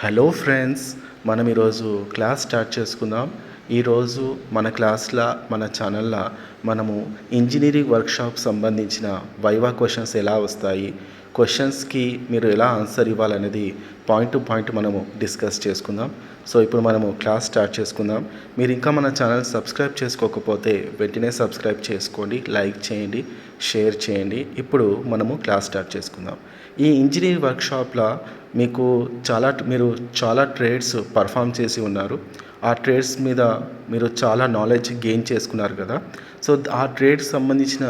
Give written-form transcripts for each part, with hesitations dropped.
Hello friends, మనం ఈరోజు class start చేసుకుందాం. ఈరోజు మన క్లాస్లో మన ఛానల్లో మనము ఇంజనీరింగ్ వర్క్షాప్ సంబంధించిన వైవా క్వశ్చన్స్ ఎలా వస్తాయి, క్వశ్చన్స్కి మీరు ఎలా ఆన్సర్ ఇవ్వాలనేది పాయింట్ టు పాయింట్ మనము డిస్కస్ చేసుకుందాం. సో ఇప్పుడు మనము క్లాస్ స్టార్ట్ చేసుకుందాం. మీరు ఇంకా మన ఛానల్ సబ్స్క్రైబ్ చేసుకోకపోతే వెంటనే సబ్స్క్రైబ్ చేసుకోండి, లైక్ చేయండి, షేర్ చేయండి. ఇప్పుడు మనము క్లాస్ స్టార్ట్ చేసుకుందాం. ఈ ఇంజనీరింగ్ వర్క్షాప్లో మీరు చాలా ట్రేడ్స్ పర్ఫామ్ చేసి ఉన్నారు. ఆ ట్రేడ్స్ మీద మీరు చాలా నాలెడ్జ్ గెయిన్ చేసుకున్నారు కదా. సో ఆ ట్రేడ్స్ సంబంధించిన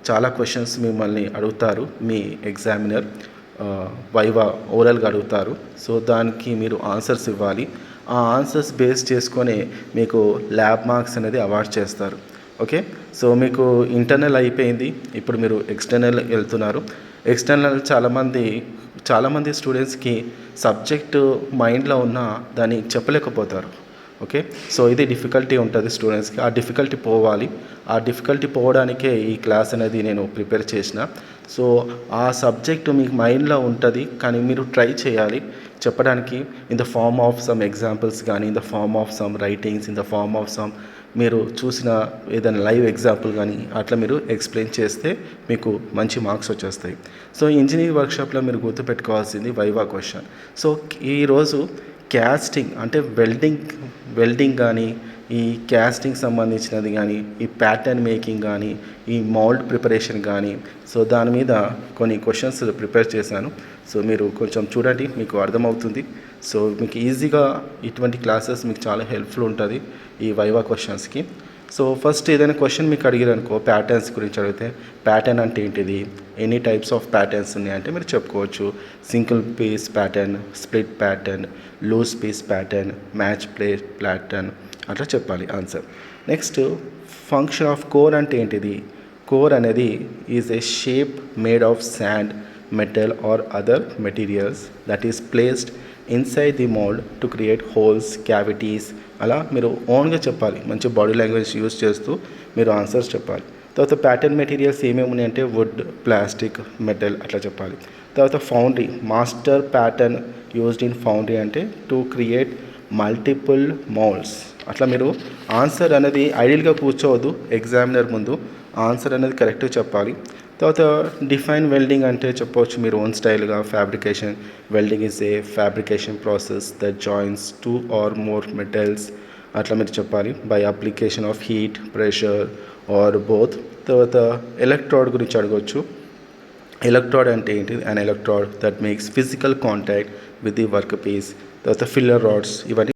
చాలా క్వశ్చన్స్ మిమ్మల్ని అడుగుతారు మీ ఎగ్జామినర్, వైవా ఓరల్గా అడుగుతారు. సో దానికి మీరు ఆన్సర్స్ ఇవ్వాలి. ఆ ఆన్సర్స్ బేస్ చేసుకొని మీకు ల్యాబ్ మార్క్స్ అనేది అవార్డ్ చేస్తారు. ఓకే, సో మీకు ఇంటర్నల్ అయిపోయింది, ఇప్పుడు మీరు ఎక్స్టర్నల్ వెళ్తున్నారు. ఎక్స్టర్నల్ చాలామంది స్టూడెంట్స్కి సబ్జెక్టు మైండ్లో ఉన్న దాన్ని చెప్పలేకపోతారు. ఓకే, సో ఇది డిఫికల్టీ ఉంటుంది స్టూడెంట్స్కి. ఆ డిఫికల్టీ పోవాలి. ఆ డిఫికల్టీ పోవడానికే ఈ క్లాస్ అనేది నేను ప్రిపేర్ చేసిన. సో ఆ సబ్జెక్టు మీకు మైండ్లో ఉంటుంది, కానీ మీరు ట్రై చేయాలి చెప్పడానికి in the form of some examples కానీ, in the form of some writings, in the form of some మీరు చూసిన ఏదైనా లైవ్ ఎగ్జాంపుల్ కానీ అట్లా మీరు ఎక్స్ప్లెయిన్ చేస్తే మీకు మంచి మార్క్స్ వచ్చేస్తాయి. సో ఇంజనీరింగ్ వర్క్షాప్లో మీరు గుర్తుపెట్టుకోవాల్సింది వైవా క్వశ్చన్. సో ఈరోజు క్యాస్టింగ్ అంటే వెల్డింగ్ కానీ, ఈ క్యాస్టింగ్ సంబంధించినది కానీ, ఈ ప్యాటర్న్ మేకింగ్ కానీ, ఈ మౌల్డ్ ప్రిపరేషన్ కానీ, సో దాని మీద కొన్ని క్వశ్చన్స్ ప్రిపేర్ చేశాను. సో మీరు కొంచెం చూడండి, మీకు అర్థమవుతుంది. సో మీకు ఈజీగా ఇటువంటి క్లాసెస్ మీకు చాలా హెల్ప్ఫుల్ ఉంటుంది ఈ వైవా క్వశ్చన్స్కి. సో ఫస్ట్ ఏదైనా క్వశ్చన్ మీకు అడిగారనుకో, ప్యాటర్న్స్ గురించి అడిగితే ప్యాటర్న్ అంటే ఏంటిది, ఎన్ని టైప్స్ ఆఫ్ ప్యాటర్న్స్ ఉన్నాయంటే మీరు చెప్పుకోవచ్చు. Single piece pattern, split pattern, loose piece pattern, match plate pattern, అట్లా చెప్పాలి answer. Next function of core అంటే ఏంటిది. కోర్ అనేది is a shape made of sand, metal or other materials that is placed inside the mold to create holes, cavities. అలా మీరు ఓన్గా చెప్పాలి, మంచి బాడీ లాంగ్వేజ్ యూజ్ చేస్తూ మీరు ఆన్సర్స్ చెప్పాలి. తర్వాత ప్యాటర్న్ మెటీరియల్స్ ఏమేమి ఉన్నాయంటే వుడ్, ప్లాస్టిక్, మెటల్ అట్లా చెప్పాలి. తర్వాత foundry, master pattern used in foundry అంటే టు క్రియేట్ మల్టిపుల్ మోల్డ్స్. అట్లా మీరు ఆన్సర్ అనేది ఐడియల్గా కూర్చోవద్దు, ఎగ్జామినర్ ముందు ఆన్సర్ అనేది కరెక్ట్గా చెప్పాలి. తర్వాత డిఫైన్ వెల్డింగ్ అంటే చెప్పవచ్చు మీరు ఓన్ స్టైల్గా. Fabrication, welding is a fabrication process that joins two or more metals, అట్లా మీరు చెప్పాలి by application of heat, pressure or both. తర్వాత ఎలక్ట్రోడ్ గురించి అడగవచ్చు. ఎలక్ట్రోడ్ అంటే ఏంటి, an electrode that makes physical contact with the work piece. తర్వాత filler rods, ఇవన్నీ